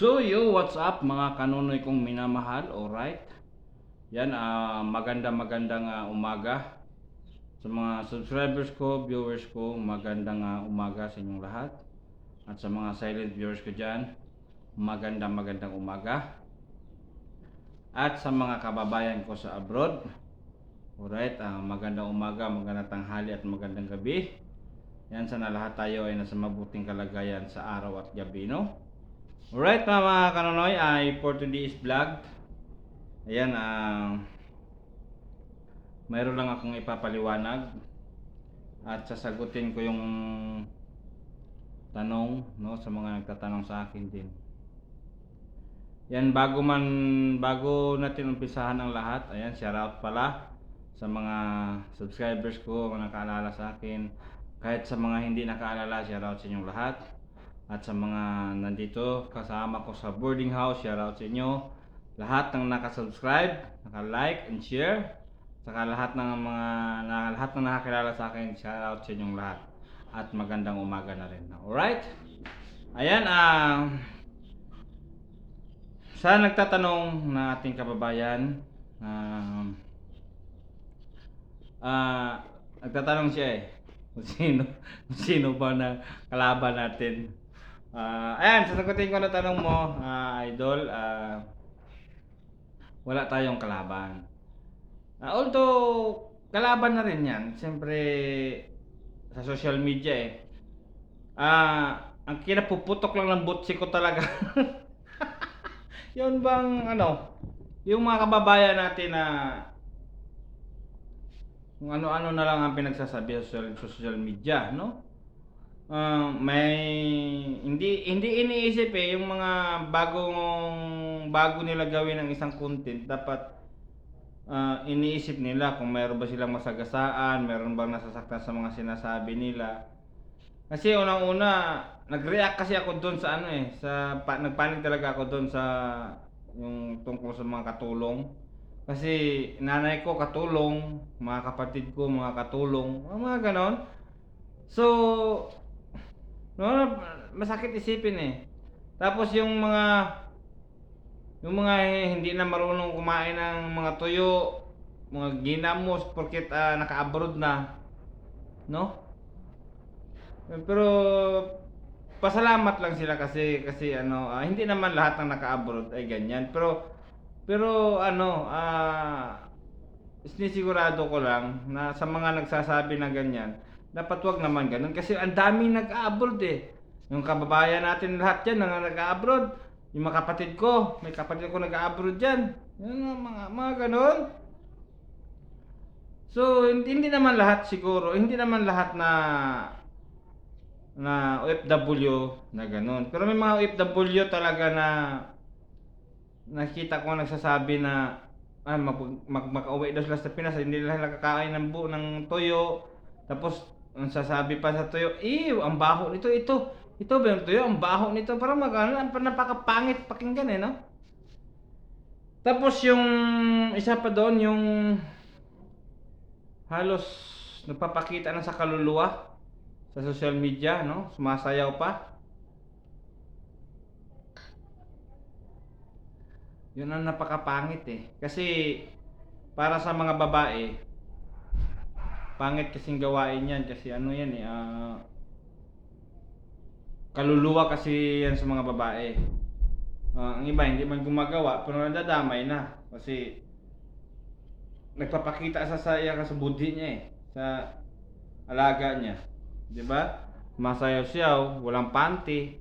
So yo, what's up mga kanunoy kong minamahal, alright? Yan, magandang umaga sa mga subscribers ko, viewers ko, magandang umaga sa inyong lahat. At sa mga silent viewers ko dyan, magandang umaga. At sa mga kababayan ko sa abroad, alright, magandang umaga, magandang tanghali at magandang gabi. Yan, sana lahat tayo ay nasa mabuting kalagayan sa araw at gabi, no? Alright mga kanonoy, for today's vlog, ayan, mayroon lang akong ipapaliwanag at sasagutin ko yung tanong, no, sa mga nagtatanong sa akin din. Yan, bago natin umpisahan ang lahat, ayan, shout out pala sa mga subscribers ko na nakaalala sa akin. Kahit sa mga hindi nakaalala, shout out sa inyong lahat. At sa mga nandito kasama ko sa boarding house, shout out sa inyo. Lahat ng nakasubscribe, naka-like and share. Saka lahat ng nakakilala sa akin, shout out sa inyong lahat. At magandang umaga na rin. Alright? Ayan, sa nagtatanong na ating kababayan, nagtatanong siya kung sino ba na kalaban natin. Ayan, sasagutin ko na tanong mo, idol. Wala tayong kalaban. Although kalaban na rin yan, siyempre sa social media ang kinapuputok lang ng butsi ko talaga. Yun bang yung mga kababayan natin na kung ano-ano na lang ang pinagsasabi sa social media, no? May hindi iniisip yung mga bago nila gawin ng isang content, dapat iniisip nila kung mayroon ba silang masagasaan, mayroon bang nasasaktan sa mga sinasabi nila. Kasi unang-una, nag-react kasi ako doon sa nagpanik talaga ako doon sa yung tungkol sa mga katulong. Kasi nanay ko katulong, mga kapatid ko mga katulong, mga ganon. So, no, masakit isipin Tapos yung mga hindi na marunong kumain ng mga tuyo, mga ginamos porket naka-abroad na, no? Pero pasalamat lang sila kasi hindi naman lahat ng naka-abroad ay ganyan. Pero sinisigurado ko lang na sa mga nagsasabi na ganyan, dapat wag naman ganun kasi ang daming nag-abroad Yung kababayan natin lahat yan na nag-abroad, yung mga kapatid ko, may kapatid ko nag-abroad diyan. Yun mga ganun. So hindi naman lahat siguro, hindi naman lahat na OFW na ganun. Pero may mga OFW talaga na nakita ko nagsasabi na makauwi daw sila sa Pinas, hindi nila nakakain ng tuyo. Tapos ang sasabi pa sa tuyo, ang baho nito, ito ba yung tuyo? Ang baho nito, parang napakapangit pakinggan no? Tapos yung isa pa doon, yung halos nagpapakita na sa kaluluwa sa social media, no? Sumasayaw pa. Yun ang napakapangit Kasi para sa mga babae, pangit kasing gawain yan kasi yan kaluluwa kasi yan sa mga babae. Ang iba hindi man gumagawa pero nadadamay na kasi nagpapakita sa saya sa budi niya sa alaga niya, 'di ba? Masayaw-sayaw, walang panty,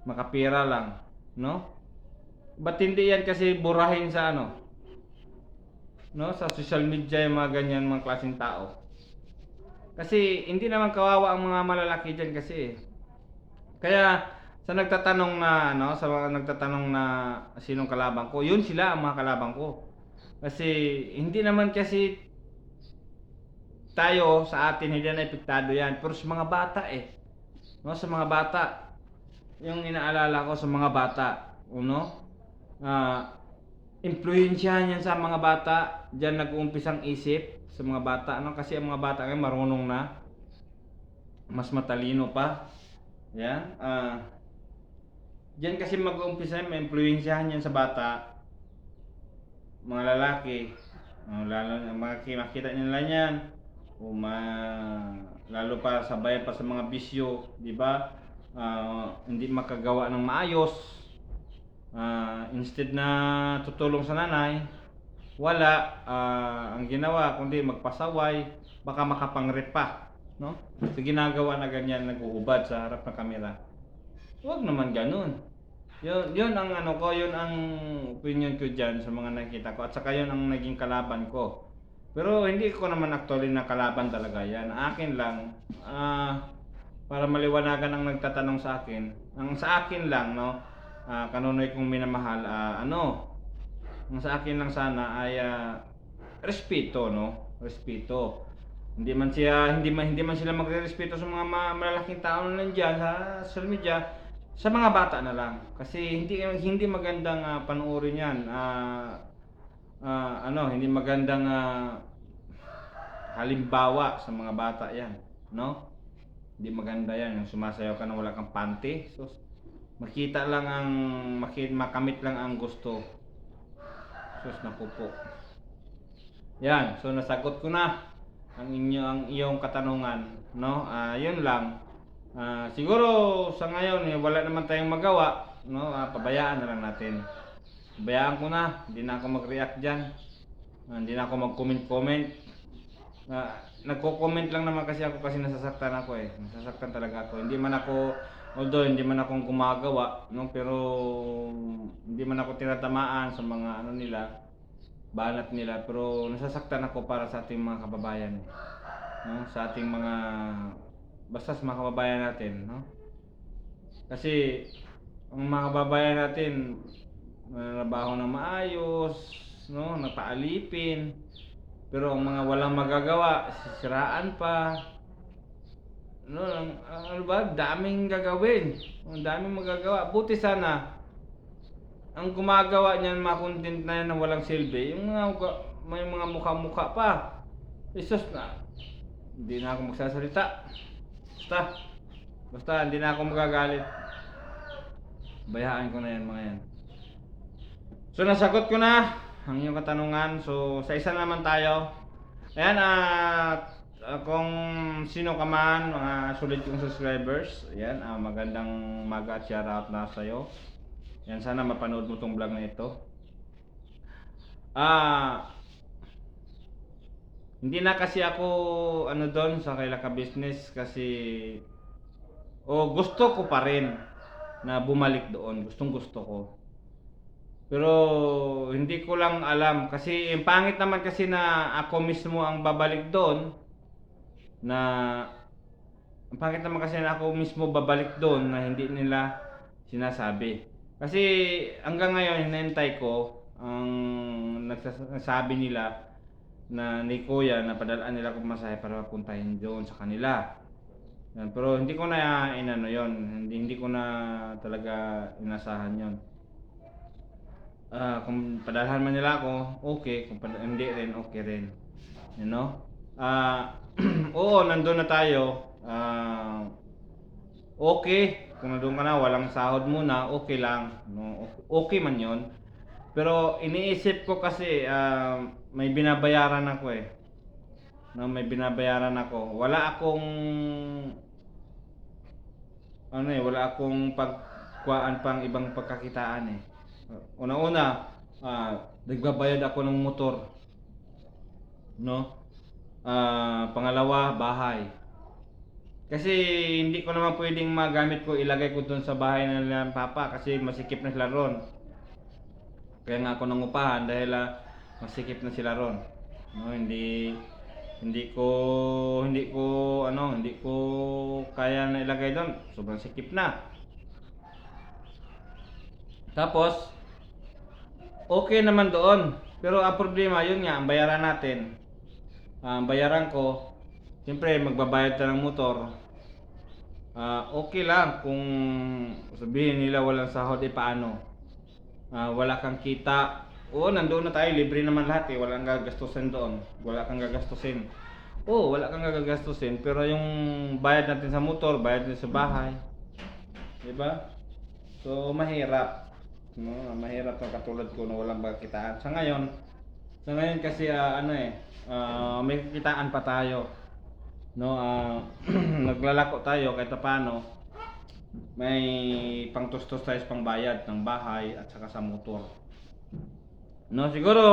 makapira lang, no? Ba't hindi yan kasi burahin sa no, sa social media yung mga ganyan mga klaseng tao. Kasi hindi naman kawawa ang mga malalaki diyan kasi Kaya sa nagtatanong sa mga nagtatanong na sinong kalaban ko, yun sila ang mga kalaban ko. Kasi hindi naman kasi tayo sa atin hindi na epektado yan, pero sa mga bata no, sa mga bata yung inaalala ko sa mga bata, impluwensyahan yan sa mga bata, diyan nag-uumpisang isip sa mga bata, kasi ang mga bata ngayon marunong na, mas matalino pa. Yan, diyan kasi mag-uumpisa, maimpluwensyahan yan sa bata, mga lalaki. Lalo na makita nila yan, o lalo pa sabay pa sa mga bisyo, di ba? Hindi makagawa ng maayos. Instead na tutulong sa nanay, wala, ang ginawa kundi magpasaway, baka makapangrip pa, no? So ginagawa na ganyan, nag-uubad sa harap ng kamera. Huwag naman ganun. Yun ang ano ko, yun ang opinion ko diyan sa mga nakita ko, at saka yun ang naging kalaban ko. Pero hindi ko naman actually na kalaban talaga yan. Akin lang, para maliwanagan ang nagtatanong sa akin. Ang sa akin lang, no, kanunoy kong minamahal, ang sa akin lang sana ay respeto, no? Respeto. Hindi man sila magrerespeto sa mga malalaking tao na nandiyan sa social media, sa mga bata na lang. Kasi hindi magandang panoorin 'yan. Hindi magandang halimbawa sa mga bata 'yan, no? Hindi maganda 'yan, yung sumasayaw ka na wala kang panty. So makamit lang ang gusto. Sus, naku po. Yan, so nasagot ko na ang iyong katanungan, no? Yun lang. Siguro sa ngayon wala naman tayong magawa, no? Pabayaan na lang natin. Pabayaan ko na, hindi na ako mag-react diyan. Hindi na ako mag-comment. Nagko-comment lang naman kasi ako kasi nasasaktan ako eh. Nasasaktan talaga ako. Although hindi man akong gumagawa, no, pero hindi man ako tinatamaan sa mga banat nila, pero nasasaktan ako para sa ating mga kababayan, no, sa ating basta sa mga kababayan natin, no. Kasi ang mga kababayan natin trabaho ng maayos, no, napaalipin, pero ang mga walang magagawa, sisiraan pa. No, ano ba? Daming gagawin. Ang daming magagawa. Buti sana ang gumagawa niyan mga content na yan na walang silbi, may mga mukha-mukha pa. Isos na. Hindi na ako magsasalita. Basta hindi na ako magagalit. Bayaan ko na yan mga yan. So nasagot ko na ang iyong katanungan. So sa isa naman tayo. Ayan, kung sino ka man, mga sulit kong subscribers, ayan, magandang umaga at shoutout na sa'yo. Ayan, sana mapanood mo tong vlog na ito. Hindi na kasi ako doon sa Kailaka Business kasi gusto ko pa rin na bumalik doon. Gustong gusto ko. Pero hindi ko lang alam kasi pangit naman kasi na ako mismo ang babalik doon. Bakit naman kasi ako mismo babalik doon na hindi nila sinasabi. Kasi hanggang ngayon hinahintay ko ang nagsasabi nila na ni Kuya na padalaan nila kung masahe para puntahin doon sa kanila. Yan, pero hindi ko na yon. Hindi ko na talaga inasahan yon. Kung padalhan man nila ako, okay. Kung hindi rin, okay rin. You know? Oo, nandun na tayo. Okay, kung nandun ka na, walang sahod muna, okay lang, no? Okay man yon. Pero iniisip ko kasi may binabayaran ako eh. No, may binabayaran ako. Wala akong pagkuhaan pang ibang pagkakitaan eh. Una-una, nagbabayad ako ng motor. No? Pangalawa, bahay. Kasi hindi ko naman pwedeng magamit ko, ilagay ko doon sa bahay ng papa kasi masikip na sila ron. Kaya nga ako nangupahan dahil masikip na sila ron. No, hindi ko kaya na ilagay doon. Sobrang sikip na. Tapos okay naman doon. Pero ang problema yun nga, ang bayaran natin. Ang bayaran ko, siyempre magbabayad ka ng motor. Okay lang kung sabihin nila walang sahod, paano? Wala kang kita. Oo, nandoon na tayo, libre naman lahat eh. Walang gagastusin doon. Wala kang gagastusin. Wala kang gagastusin, pero yung bayad natin sa motor, bayad natin sa bahay. 'Di ba? So mahirap, no? Mahirap ang katulad ko na walang pagkitaan. Sa ngayon kasi may kitaan pa tayo, no? Naglalako tayo kahit paano. May pangtustos tayo sa pangbayad ng bahay at saka sa motor. No, siguro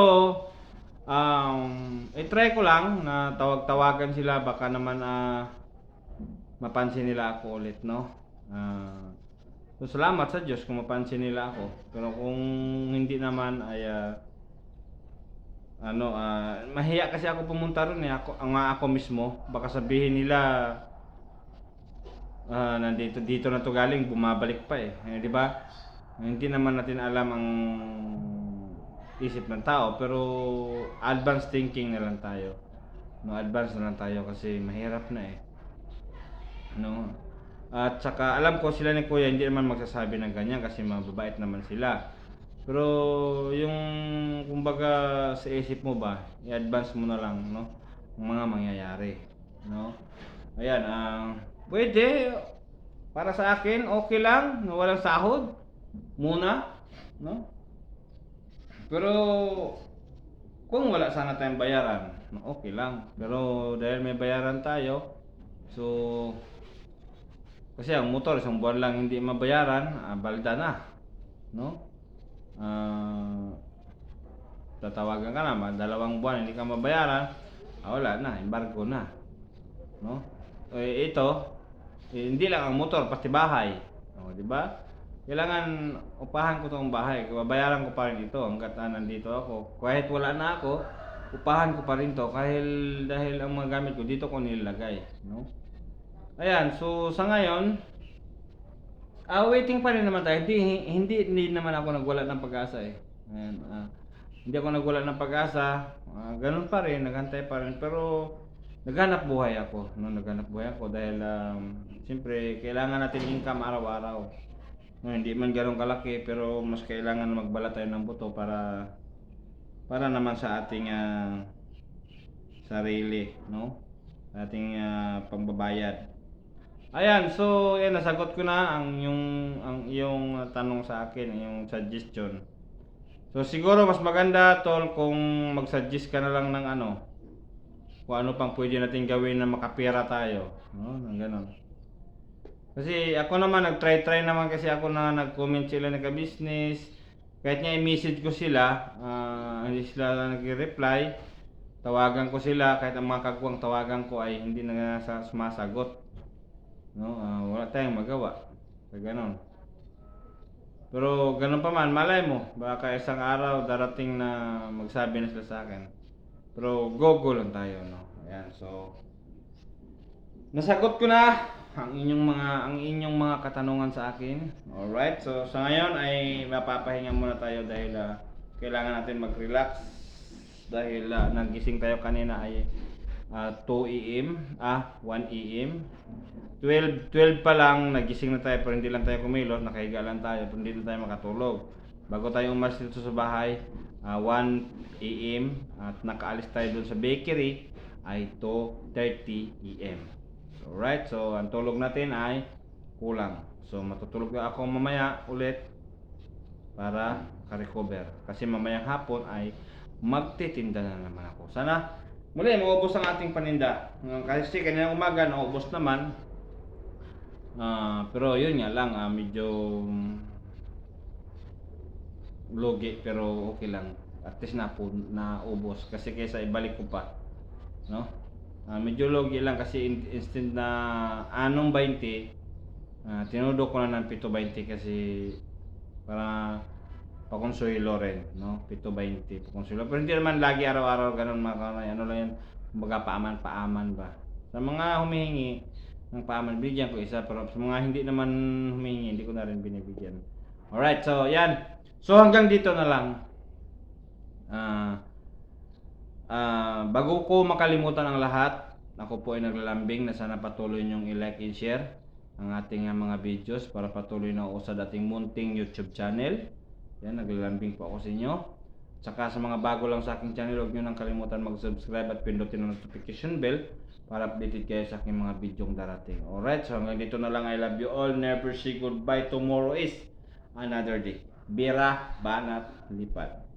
i-try ko lang na tawag-tawagan sila baka naman mapansin nila ako ulit, no? So salamat sa Diyos kung mapansin nila ako. Pero kung hindi naman ay mahiya kasi ako pumunta ron ako mismo. Baka sabihin nila dito na to galing, bumabalik pa di ba? Hindi naman natin alam ang isip ng tao, pero advanced thinking na lang tayo. No, advance na lang tayo kasi mahirap na no? At saka alam ko sila ni Kuya hindi naman magsasabi ng ganyan kasi mababait naman sila. Pero yung kumbaga sa isip mo ba, i-advance mo na lang, no? Ang mga mangyayari, no? Ayan, pwede para sa akin okay lang na walang sahod muna, no? Pero kung wala sana tayong bayaran, okay lang. Pero dahil may bayaran tayo, so kasi ang motor isang buwan lang hindi mabayaran, balda na, no? Tatawagan ka na, 2 buwan hindi ka mabayaran, wala na, embargo na, no? Ito, hindi lang ang motor, pati bahay, di ba? Kailangan upahan ko tong bahay, babayaran ko pa rin ito hanggat nandito ako. Kahit wala na ako, upahan ko pa rin to dahil ang mga gamit ko dito ko nilagay, no? Ayan, so sa ngayon, waiting pa rin naman tayo. Hindi naman ako nagwala ng pag-asa Ayan, hindi ako nagwala ng pag-asa. Ganun pa rin, naghantay pa rin. Pero naghanap buhay ako, no? Naghanap buhay ako dahil siyempre kailangan natin income araw-araw. No, hindi man ganun kalaki pero mas kailangan magbala tayo ng buto para naman sa ating sarili, no? Sa ating pangbabayad. Ayan, so yan nasagot ko na ang iyong tanong sa akin, yung suggestion. So siguro mas maganda tol kung mag-suggest ka na lang ng kung ano pang pwede natin gawin na makapira tayo, no? Nang ganun. Kasi ako naman nag-try naman kasi ako na nag-comment sila nagka-business. Kahit nga i-message ko sila, hindi sila nagre-reply. Tawagan ko sila kahit ang mga kagwang tawagan ko ay hindi na sumasagot. No, wala tayong magawa. Ganoon. Pero ganun pa man, malay mo, baka isang araw darating na magsabi na sila sa akin. Pero go lang tayo, no. Ayan, so nasagot ko na ang inyong mga katanungan sa akin. Alright, so sa ngayon ay mapapahinga muna tayo dahil kailangan natin mag-relax dahil nagising tayo kanina ay 2 AM, 1 AM. 12 pa lang nagising na tayo pero hindi lang tayo kumilos, nakahiga lang tayo pero hindi lang tayo makatulog. Bago tayo umalis dito sa bahay, 1 AM at nakaalis tayo doon sa bakery ay 2:30 AM. Alright, so ang tulog natin ay kulang. So matutulog na ako mamaya ulit para ka-recover. Kasi mamayang hapon ay magtitinda na naman ako. Sana muli maubos ang ating paninda. Kasi kanina umaga naubos naman. Pero yun nga lang, medyo lugi pero okay lang. At least naubos kasi kaysa ibalik ko pa, no? Medyo lugi lang kasi instead na 6.20, tinudok ko na ng 7.20 kasi para pakonsuelo rin, no? 7.20 pakonsuelo. Pero hindi naman lagi araw-araw ganun mga ano lang yan, kumbaga paaman ba. Sa mga humihingi ng paaman, bigyan ko isa, pero sa mga hindi naman humihingi, hindi ko na rin binibigyan. Alright, so yan. So hanggang dito na lang. Bago ko makalimutan ang lahat, ako po ay naglalambing na sana patuloy niyong i-like and share ang ating mga videos para patuloy na usad ating munting YouTube channel. Yan, naglalambing po ako sa inyo. Tsaka sa mga bago lang sa aking channel, huwag nyo nang kalimutan mag-subscribe at pindutin ang notification bell para updated kayo sa aking mga videong darating. Alright, so hanggang dito na lang. I love you all. Never say goodbye. Tomorrow is another day. Bira, banat, lipat.